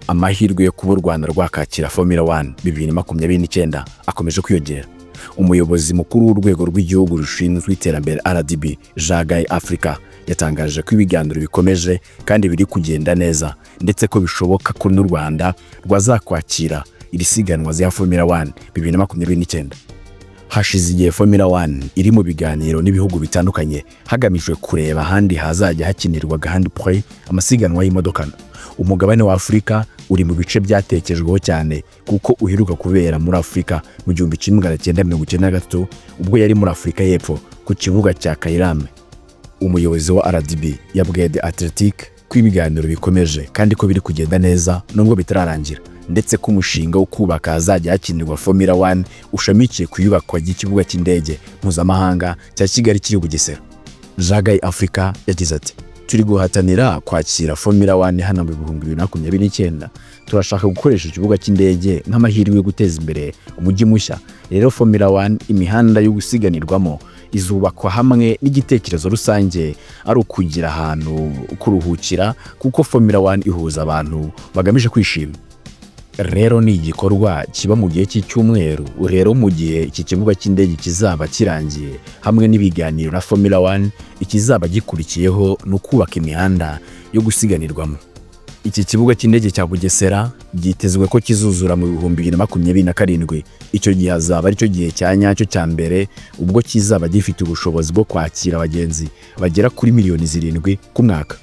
amahirwe yo kuba u Rwanda rwakakira Formula 1 2029 akomeje kwiyongera. Umuyobozi mukuru w'urwego rw'igihugu rushinzwe iterambere RDB, Jagaye Africa, yatangaje ko ibiganiro bikomeje kandi biri kugenda neza, ndetse ko bishoboka ko n'u Rwanda rwazakwakira iri siganwa rya Formula 1 2029. Hashize igihe Formula 1 iri mu biganiro n'ibihugu bitandukanye hagamijwe kureba ahandi hazajya hakinirwa Grand Prix, amasiganwa y'imodoka. Umugabane wa Afrika uri mu bice byatekejweho cyane kuko uheruka kubera muri Afrika mu 1993 ubwo yari muri Afrika y'Epfo ku kibuga cya Kairame. Umuyobozi wa RDB yabwiye The Athletic ko ibiganiro bikomeje kandi ko biri kugenda neza nubwo bitararangira, ndetse ko umushinga wo kubaka hazajya hakinirwa Formula 1 ushamikiye ku iyubakwa ry'ikibuga cy'indege mpuzamahanga cya Kigali kiri Bugesera. Jagaye Africa yagize ati, turi guhatanira kwakira Formula 1 hano mu 2029. Turashaka gukoresha ikibuga cy'indege nk'amahirwe yo guteza imbere umujyi mushya. Rero Formula 1 imihanda yo gusiganirwamo izubakwa hamwe n'igitekerezo rusange ari ukugira ahantu kuruhukira, kuko Formula 1 ihuza abantu bagamije kwishima. Rero ni igikorwa kiba mu gihe cy'icyumweru. Rero mu gihe iki kibuga cy'indege kizaba kirangiye hamwe n'ibiganiro na Formula 1, ikizaba gikurikiyeho no kubaka imihanda yo gusiganirwamo. Iki kibuga cy'indege cya Bugesera byitezwe ko kizuzura mu 2027. Icyo gihe azaba ari cyo gihe cya nyacyo cya mbere ubwo kizaba gifite ubushobozi bwo kwakira abagenzi bagera kuri miliyoni 7 ku mwaka.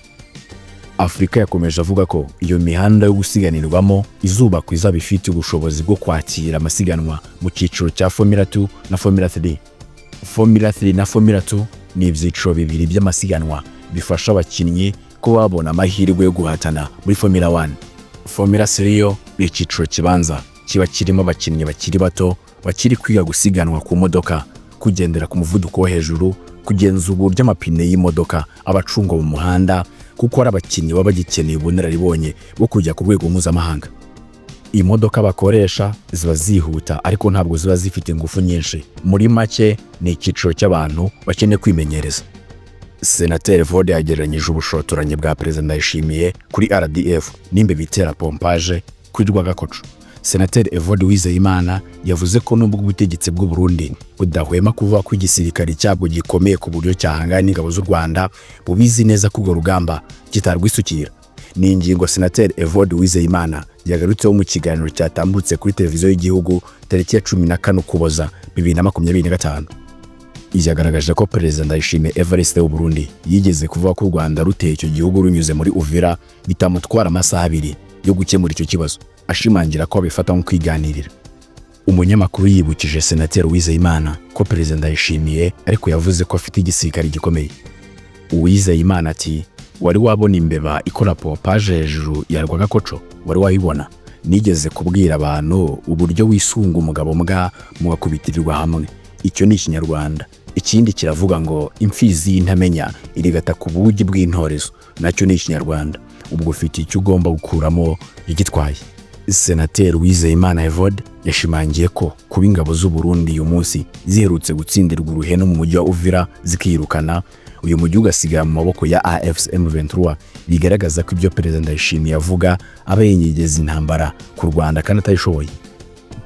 Afrika yakomeje avuga ko iyo mihanda yo gusiganirwamo izubakwa izaba ifite ubushobozi bwo kwakira amasiganwa mu cyiciro cya Formula 2 na Formula 3. Formula 3 na Formula 2 ni ibyiciro bibiri by'amasiganwa bifasha abakinnyi ko babona amahirwe yo guhatana muri Formula 1. Formula 3 yo ni icyiciro kibanza kiba kirimo abakinnyi bakiri bato bakiri kwiga gusiganwa ku modoka, kugendera ku muvuduko wo hejuru, kugenzura uburyo amapine y'imodoka abacungwa mu muhanda, kuko ari abakinnyi baba bagikeneye ubunararibonye bwo kujya ku rwego mpuzamahanga. Imodoka bakoresha ziba zihuta ariko ntabwo ziba zifite ingufu nyinshi. Muri make ni icyiciro cy'abantu bakeneye kwimenyereza. Senateri Evode yagereranyije ubushotoranyi bwa Perezida Ndayishimiye kuri RDF n'imbe bitera pompage kuri Rwagakoco. Senateri Evode Uwizeyimana yavuze ko nubwo ubutegetsi bw'u Burundi budahwema kuvuga ko igisirikare cyabwo gikomeye ku buryo cyahangana n'ingabo z'u Rwanda, bubizi neza ko urwo rugamba kitarwisukira. Ni ingingo Senateri Evode Uwizeyimana yagarutseho mu kiganiro cyatambutse kuri televiziyo y'igihugu tariki ya 14 Ukuboza 2025. Yagaragaje ko Perezida Ndayishimiye Evariste w'u Burundi yigeze kuvuga ko u Rwanda ruteye icyo gihugu runyuze muri Uvira bitamutwara amasaha 2 yo gukemura icyo kibazo, ashimangira ko bifata nko kwiganirira. Umunyamakuru yibukije Senateri Uwizeyimana ko Perezida Ndayishimiye ariko yavuze ko afite igisirikare gikomeye. Uwizeyimana ati, wari wabona imbeba ikora pompage hejuru ya Rwagakoco? Wari wayibona? Nigeze kubwira abantu uburyo wisunga umugabo mbwa mugakubitirirwa hamwe. Icyo ni Ikinyarwanda. Ikindi kiravuga ngo imfizi y'intamenya irigata ku bugi bw'intorezo, nacyo ni Ikinyarwanda. Ubwo ufite icyo ugomba gukuramo igitwaye. Senateri Uwizeyimana Evode yashimangiye ko kuba ingabo z'u Burundi uyu munsi ziherutse gutsindirwa uruheno mu mujyi wa Uvira zikirukana, uyu mujyi ugasigara mu maboko ya AFC M23, bigaragaza ko ibyo Perezida Ndayishimiye avuga aba yenyegeza intambara ku Rwanda kandi atayishoboye.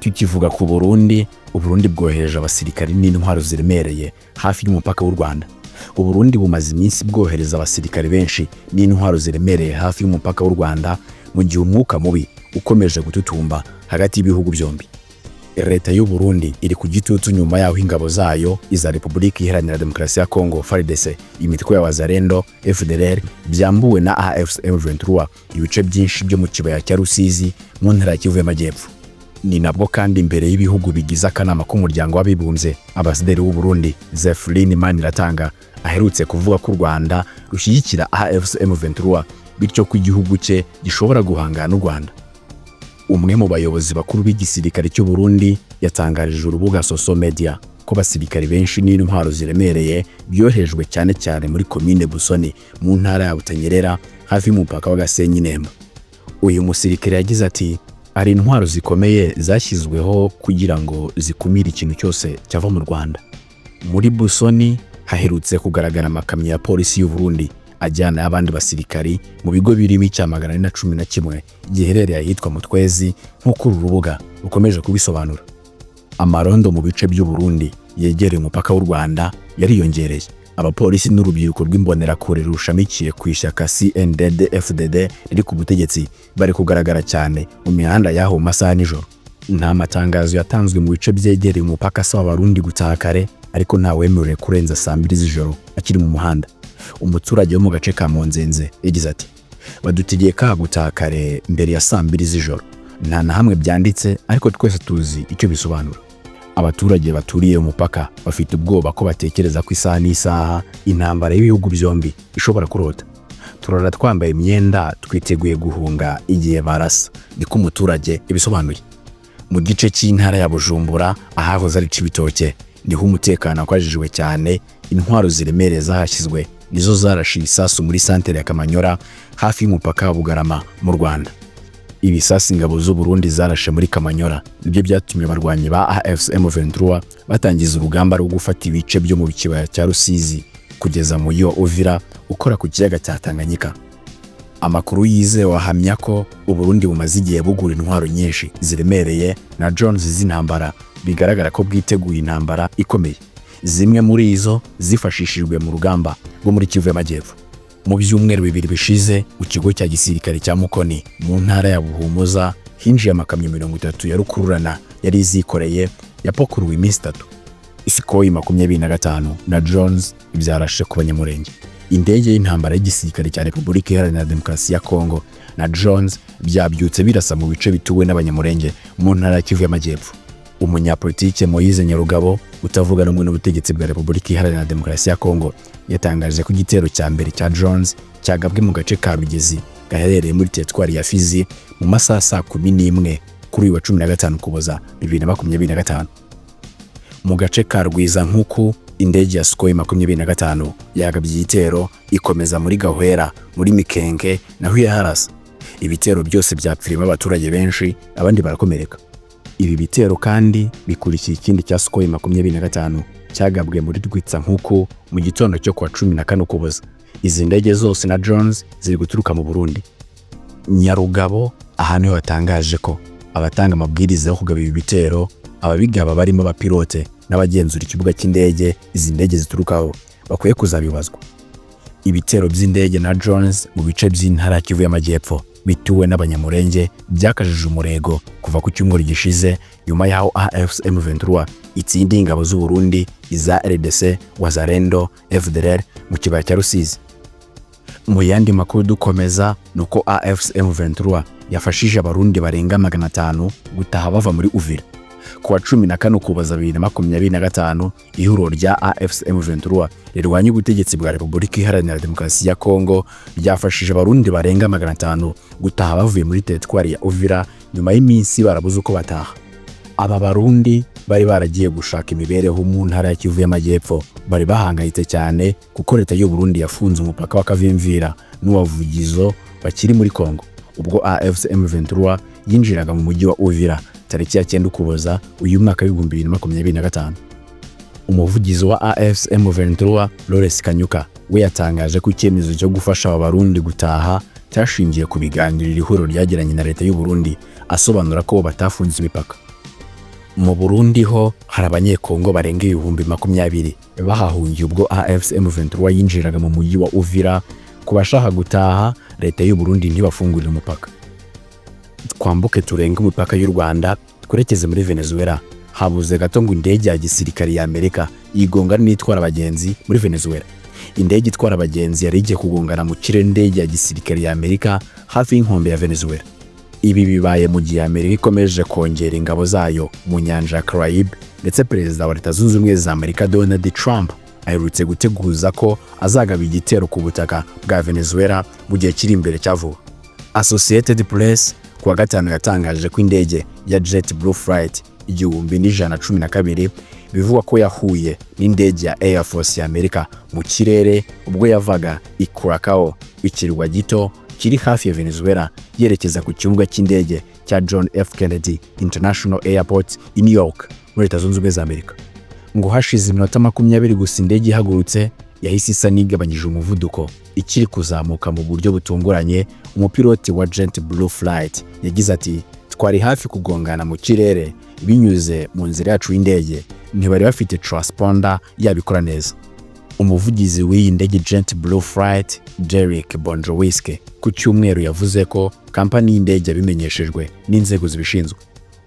Tukivuga ku Burundi, Uburundi bwohereje abasirikari n'intwaro ziremereye hafi y'umupaka w'u Rwanda. Uburundi bumaze iminsi bwohereza abasirikari benshi n'intwaro ziremereye hafi y'umupaka w'u Rwanda mu gihe umwuka mubi ukomeje gututumba hagati y'ibihugu byombi. Leta y'u Burundi iri ku gitutu nyuma yaho ingabo zayo iza Repubulika Iharanira Demokarasi ya Kongo FARDC, imitwe ya Wazalendo, FDLR byambuwe na AFC M23 ibice byinshi byo mu kibaya cya Rusizi mu ntara ya Kivu y'Amajyepfo. Ni nabwo kandi imbere y'ibihugu bigize akanama k'umuryango w'abibumbye, Ambasaderi w'u Burundi Zephyrin Maniratanga aherutse kuvuga ko u Rwanda rushyigikira AFC M23 bityo ko igihugu cye gishobora guhangana n'u Rwanda. Umwe mu bayobozi bakuru b'igisirikare cy'u Burundi yatangarije urubuga Social Media ko basirikare benshi n'intwaro ziremereye byohejwe cyane cyane muri komine Busoni mu ntara ya Butanyerera hafi y'umupaka wa Gasenyi Nemba. Uyu musirikare yagize ati, ari intwaro zikomeye zashyizweho kugira ngo zikumire ikintu cyose cyava mu Rwanda. Muri Busoni haherutse kugaragara amakamyo ya polisi y'u Burundi ajyana abandi basirikari mu bigo birimo icya 411 giherereye ahitwa Mutwezi nk'uko uru rubuga rukomeje kubisobanura. Amarondo mu bice by'u Burundi yegereye umupaka w'u Rwanda yariyongereye. Abapolisi n'urubyiruko rw'imbonerakure rushamikiye ku ishyaka CNDD-FDD riri ku butegetsi bari kugaragara cyane mu mihanda y'aho mu masaha nijoro. Nta matangazo yatanzwe mu bice byegereye umupaka asaba abarundi gutaha kare, ariko nta wemerewe kurenza saa 2 z'ijoro akiri mu muhanda. Umuturage wo mu gace ka Monzenze yagize ati, badutegeka gutaha kare mbere ya saa 2 z'ijoro. Nta na hamwe byanditse, ariko twese tuzi icyo bisobanura. Abaturage baturiye umupaka bafite ubwoba ko batekereza ko isaha n'isaha intambara y'ibihugu byombi ishobora kurota. Turara twambaye imyenda twiteguye guhunga igihe barasa, niko umuturage ibisobanuye. Mu gice cy'intara ya Bujumbura ahahoze ari Cibitoke niho umutekano kwajijwe cyane. Intwaro ziremereye zahashyizwe nizo zarashe isasu muri santere ya Kamanyora hafi y'umupaka wa Bugarama mu Rwanda. Ibisasi ingabo z'u Burundi zarashe muri Kamanyora nibyo byatumye abarwanyi ba AFC/M23 batangiza urugamba rwo gufata ibice byo mu kibaya cya Rusizi kugeza mu yo Uvira ukora ku kiyaga cya Tanganyika. Amakuru yizewe ahamya ko u Burundi bumaze igihe bugura intwaro nyinshi ziremereye na drones z'intambara, bigaragara ko bwiteguye intambara ikomeye. Zimwe muri izo zifashishijwe mu rugamba rwo muri Kivu y'Amajyepfo. Mu byumweru 2 bishize mu kigo cya gisirikare cya Mukoni mu ntara ya Buhumuza hinjiye amakamyo 30 ya rukururana yari izikoreye yapakuruwe iminsi 3. Sukhoi 25 na drones byarashe ku banyamurenge. Indege y'intambara y'igisirikare cya Repubulika Iharanira Demokarasi ya Kongo na drones byabyutse birasa mu bice bituwe n'abanyamurenge mu ntara ya Kivu y'Amajyepfo. Umunyapolitike Moise Nyarugabo utavuga rumwe n'ubutegetsi bwa Repubulika Iharanira Demokarasi ya Kongo yatangaje ko igitero cya mbere cya drones cyagabwe mu gace ka Rugezi gaherereye muri teritwari ya Fizi mu masaha saa 11 kuri uyu wa 15 Ukuboza 2025. Mu gace ka Rwiza nk'uko indege ya Sukhoi 25 yagabye igitero ikomeza muri Gahwera muri Mikenge naho yaharasa. Ibitero byose byapfirimo abaturage benshi, abandi barakomereka. Ibi bitero kandi bikurikiye ikindi cya Sukhoi 25 cyagabwe muri Rwitsa nk'uko mu gitondo cyo kwa 14 Ukuboza. Izi ndege zose na drones ziri guturuka mu Burundi. Nyarugabo ahantu yatangaje ko abatanga amabwiriza yo kugaba ibi bitero ababigaba barimo abapilote n'abagenzura ikibuga cy'indege izi ndege ziturukaho bakwiye kuzabibazwa. Ibitero by'indege na drones mu bice by'intara ya Kivu y'Amajyepfo bituwe n'abanyamurenge byakajije umurego kuva ku cyumweru gishize nyuma yaho AFC/M23 itsinda ingabo z'u Burundi iza RDC, Wazalendo, FDLR mu kibaya cya Rusizi. Mu yandi makuru dukomeza nuko AFC/M23 yafashije abarundi barenga 500 gutaha bava muri Uvira. Kuwa 14 Ukuboza 2025 ihuriro rya AFC/M23 rirwanya ubutegetsi bwa Repubulika Iharanira Demokarasi ya Kongo ryafashije abarundi barenga 500 gutaha bavuye muri teritwari ya Uvira nyuma y'iminsi barabuze uko bataha. Aba barundi bari baragiye gushaka imibereho mu ntara ya Kivu y'Amajyepfo, bari bahangayitse cyane kuko leta y'u Burundi yafunze umupaka wa Kavimvira n'uwavugizo bakiri muri Kongo ubwo AFC/M23 yinjiraga mu mujyi wa Uvira tariki ya 9 Ukuboza uyu mwaka wa 2025. Umuvugizi wa AFC/M23 Lawrence Kanyuka we yatangaje ko icyemezo cyo gufasha aba barundi gutaha cyashingiye ku biganiro ihuriro ryagiranye na leta y'u Burundi, asobanura ko batafunze imipaka. Mu Burundi ho hari abanyekongo barenga 20,000 bahahungiye ubwo AFC/M23 yinjiraga mu mujyi wa Uvira. Kubashaka gutaha leta y'u Burundi ntibafungurira umupaka. Twambuke turenga umupaka y'u Rwanda twerekeze muri Venezuela. Habuze gato ngo indege ya gisirikare ya Amerika igongana n'itwara abagenzi muri Venezuela. Indege itwara abagenzi yari igiye kugongana mu kirere indege ya gisirikare ya Amerika hafi y'inkombe ya Venezuela. Ibi bibaye mu gihe Amerika ikomeje kongera ingabo zayo mu nyanja ya Caraïbe, ndetse perezida wa Leta Zunze Ubumwe za Amerika Donald Trump aherutse guteguza ko azagaba igitero ku butaka bwa Venezuela mu gihe kiri imbere cya vuba. Associated Press kuwa 5 yatangaje ko indege ya JetBlue Flight 1112 bivugwa ko yahuye n'indege ya Air Force ya Amerika mu kirere ubwo yavaga i Curacao, ikirwa gito kiri hafi ya Venezuela, yerekeza ku kibuga cy'indege cya John F. Kennedy International Airport i New York muri Leta Zunze Ubumwe za Amerika. Ngo hashize iminota 20 gusa indege ihagurutse yahise isa n'igabanyije umuvuduko ikiri kuzamuka mu buryo butunguranye. Umupiloti wa Jet Blue Flight yagize ati twari hafi kugongana mu kirere binyuze mu nzira yacu y'indege, ntibari bafite transponder yabikora neza. Umuvugizi w'iyi ndege Jet Blue Flight Derek Bonjowiske ku cyumweru yavuze ko kampani y'indege yabimenyeshejwe n'inzego zibishinzwe.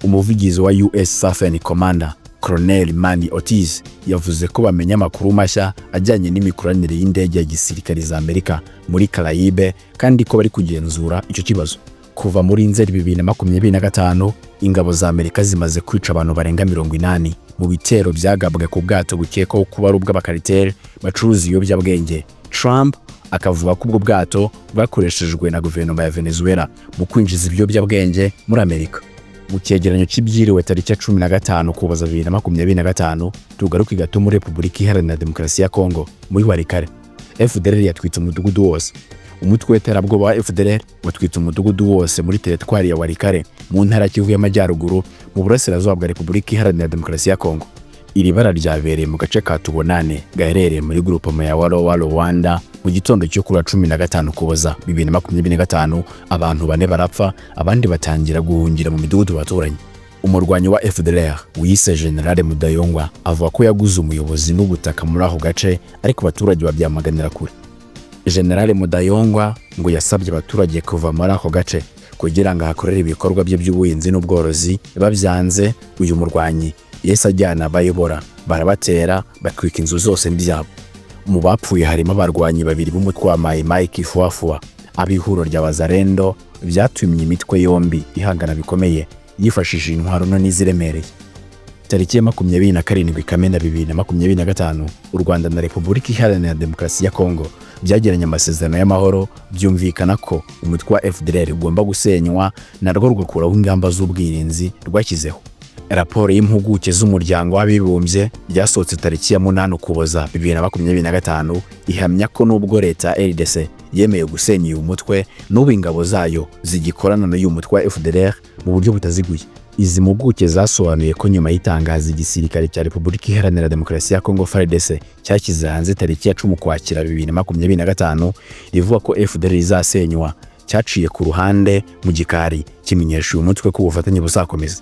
Umuvugizi wa US Southern Commander Colonel Manny Ortiz yavuze ko bamenye amakuru mashya ajyanye n'imikoranire y'indege ya gisirikare za Amerika muri Caraïbe kandi ko bari kugenzura icyo kibazo. Kuva muri Nzeri 2025 ingabo za Amerika zimaze kwica abantu barenga 80 mu bitero byagabwe ku bwato bukekwaho kuba ari ubw'abakaritere bacuruza ibiyobyabwenge. Trump akavuga ko ubwo bwato bwakoreshejwe na guverinoma ya Venezuela mu kwinjiza ibiyobyabwenge muri Amerika. Mu cyegeranyo cy'ibyiriwe tariki ya 15 Ukuboza 2025 tugaruka gato muri Repubulika Iharanira Demokarasi ya Kongo muri Walikale. FDLR yatwitse umudugudu wose. Umutwe w'iterabwoba wa FDLR watwitse umudugudu wose muri teritwari ya Walikale mu ntara Kivu y'Amajyaruguru mu burasirazuba bwa Repubulika Iharanira Demokarasi ya Kongo. Iri bara ryabereye mu gace ka Tubonane gaherereye muri groupement ya Walo Rwanda mu gitondo cyo kuri 15 Ukuboza 2025. Abantu 4 barapfa, abandi batangira guhungira mu midugudu baturanye. Umurwanyi wa FDLR wise General Mudayongwa avuga ko yaguze umuyobozi n'ubutaka muri aho gace, ariko abaturage babyamaganira kure. General Mudayongwa ngo yasabye abaturage kuva muri ako gace kugira ngo hakorere ibikorwa bye by'ubuhinzi n'ubworozi. Babyanze, uyu murwanyi yese ajyana abayobora barabatera bakwika inzu zose n'ibyabo. Mu bapfuye harimo abarwanyi 2 b'umutwe wa Mai Mai Kifuafua. Abihuro rya Wazalendo byatumye imitwe yombi ihangana bikomeye yifashishije intwaro n'iziremereye. Tariki ya 27 Kamena 2025 u Rwanda na Repubulika Iharanira Demokarasi ya Kongo byagiranye amasezerano y'amahoro, byumvikana ko umutwe wa FDLR ugomba gusenywa narwo rugakuraho ingamba z'ubwirinzi rwashyizeho. Raporo y'impuguke z'umuryango w'abibumbye ryasohotse tariki ya 8 Ukuboza 2025 ihamya ko nubwo leta RDC yemeye gusenya uyu mutwe, n'ubu ingabo zayo zigikorana n'uyu mutwe wa FDLR mu buryo butaziguye. Izi mpuguke zasobanuye ko nyuma y'itangazo igisirikare cya Repubulika Iharanira Demokarasi ya Kongo FARDC cyashyize hanze tariki ya 10 Ukwakira 2025 rivuga ko FDLR izasenywa, cyaciye ku ruhande mu gikari kimenyesha uyu mutwe ko ubufatanye buzakomeza.